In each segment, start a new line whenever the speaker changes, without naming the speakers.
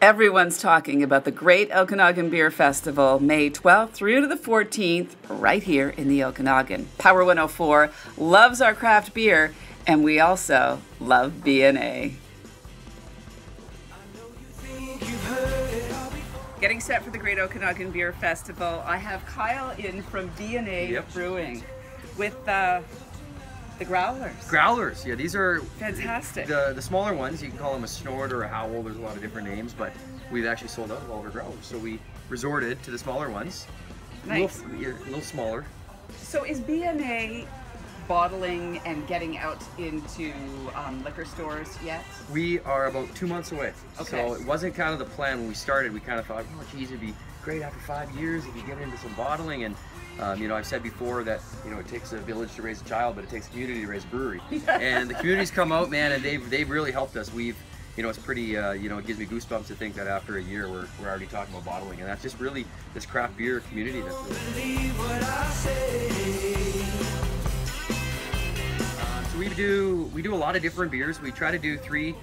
Everyone's talking about the Great Okanagan Beer Festival, May 12th through to the 14th, right here in the Okanagan. Power 104 loves our craft beer, and we also love BNA. Getting set for the Great Okanagan Beer Festival, I have Kyle in from BNA Brewing with the growlers.
Growlers, yeah, these are
fantastic.
The smaller ones, you can call them a snort or a howl, there's a lot of different names, but we've actually sold out of all of our growlers. So we resorted to the smaller ones.
Nice.
A little smaller.
So is BNA bottling and getting out into liquor stores yet?
We are about 2 months away.
Okay.
So it wasn't kind of the plan when we started. We kind of thought, oh geez, it'd be great after 5 years if you get into some bottling. And you know, I've said before that, you know, it takes a village to raise a child, but it takes a community to raise a brewery. And the community's come out, man, and they've really helped us. We've, you know, it's pretty, you know, it gives me goosebumps to think that after a year we're already talking about bottling, and that's just really this craft beer community. So we do a lot of different beers. We try to do 3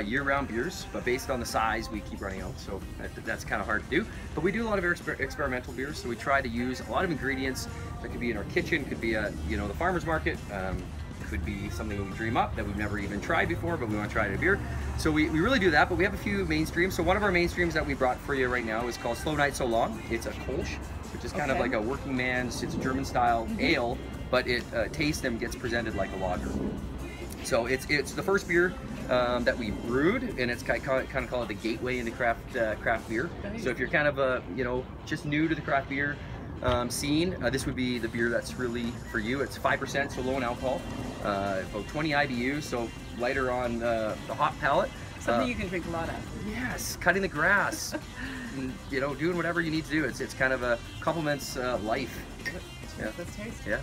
year-round beers, but based on the size, we keep running out, so that's kind of hard to do. But we do a lot of experimental beers, so we try to use a lot of ingredients that could be in our kitchen, could be you know, the farmer's market, could be something we dream up that we've never even tried before, but we want to try it in a beer. So we really do that, but we have a few mainstreams. So one of our mainstreams that we brought for you right now is called Slow Night So Long. It's a Kolsch, which is kind of like a working man's, it's a German style ale, but it tastes and gets presented like a lager. So it's the first beer that we brewed, and it's kind of called the gateway into craft beer. So if you're kind of you know, just new to the craft beer scene, this would be the beer that's really for you. It's 5%, so low in alcohol, about 20 IBU, so lighter on the hot palate.
Something you can drink a lot of.
Yes, cutting the grass, and, you know, doing whatever you need to do. It's kind of a complements life.
Yeah. Let's taste.
Yeah.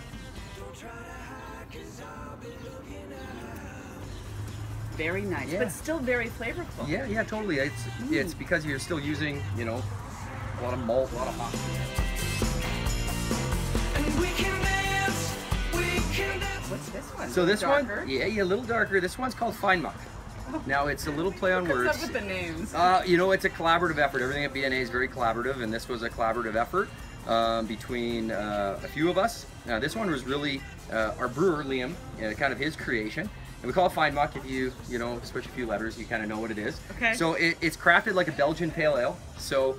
Very nice, but still very flavorful.
Yeah, yeah, totally. It's because you're still using, you know, a lot of malt, a lot of hop.
What's this one?
So this
darker?
one, yeah, a little darker. This one's called Fine Muck. Now it's a little play on words.
What's up with the names?
You know, it's a collaborative effort. Everything at BNA is very collaborative, and this was a collaborative effort between a few of us. This one was really our brewer, Liam, kind of his creation. And we call it Fine Muck. If you know, switch a few letters, you kind of know what it is.
Okay.
So it's crafted like a Belgian pale ale. So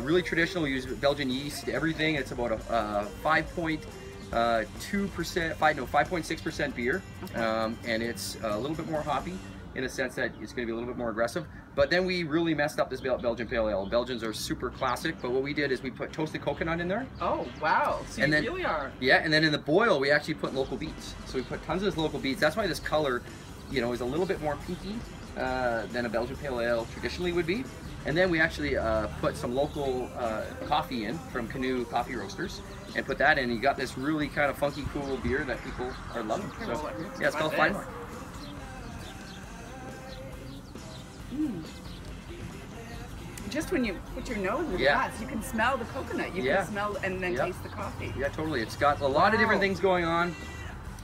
really traditional. We use Belgian yeast, everything. It's about a 5.6% beer, and it's a little bit more hoppy in a sense that it's going to be a little bit more aggressive. But then we really messed up this Belgian pale ale. Belgians are super classic, but what we did is we put toasted coconut in there.
Oh wow! So you really are.
Yeah, and then in the boil we actually put local beets. So we put tons of this local beets. That's why this color, you know, is a little bit more pinky than a Belgian pale ale traditionally would be. And then we actually put some local coffee in from Canoe Coffee Roasters, and put that in. You got this really kind of funky, cool beer that people are loving. So yeah, it's called Fine Muck.
Just when you put your nose in the glass, you can smell the coconut. You can smell and then taste the coffee.
Yeah, totally. It's got a lot of different things going on,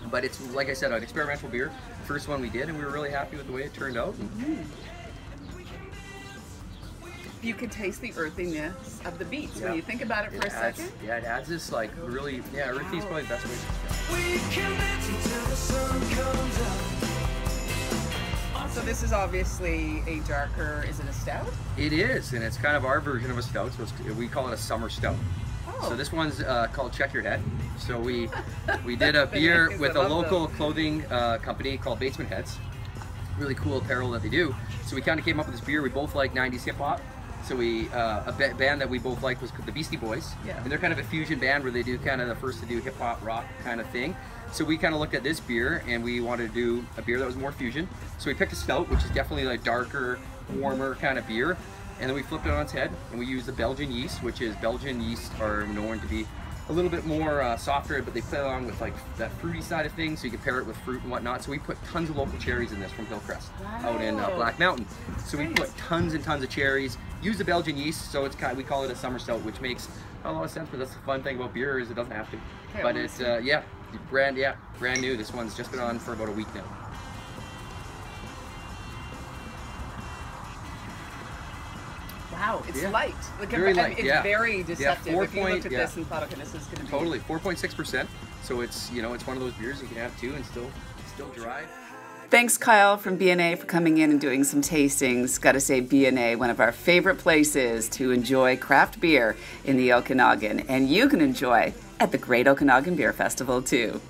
but it's, like I said, an experimental beer. First one we did, and we were really happy with the way it turned out.
You can taste the earthiness of the beets when you think about it for a second.
Yeah, it adds this like really, earthy is probably the best way.
So this is obviously a darker, is it a stout?
It is, and it's kind of our version of a stout, so we call it a summer stout.
Oh.
So this one's called Check Your Head. So we did a beer with a local clothing company called Basement Heads. Really cool apparel that they do. So we kind of came up with this beer. We both like 90s hip hop. So a band that we both liked was the Beastie Boys. Yeah. And they're kind of a fusion band where they do kind of the first to do hip hop rock kind of thing. So we kind of looked at this beer and we wanted to do a beer that was more fusion. So we picked a stout, which is definitely like darker, warmer kind of beer. And then we flipped it on its head and we used the Belgian yeast, which is Belgian yeast are known to be a little bit more softer, but they play along with like that fruity side of things, so you can pair it with fruit and whatnot. So we put tons of local cherries in this from Hillcrest out in Black Mountain. So we put tons and tons of cherries, use the Belgian yeast, so it's kind of, we call it a summer stout, which makes a lot of sense, but that's the fun thing about beer is it doesn't have to. Okay, but it's brand new. This one's just been on for about a week now.
Wow, it's
Yeah.
light. Like,
Very light,
it's
yeah.
very deceptive.
Yeah,
if you looked at
yeah.
this and thought, okay, this is going to be...
Totally, 4.6%. So it's, you know, it's one of those beers you can have two and still dry.
Thanks, Kyle from BNA, for coming in and doing some tastings. Got to say, BNA, one of our favorite places to enjoy craft beer in the Okanagan, and you can enjoy at the Great Okanagan Beer Festival, too.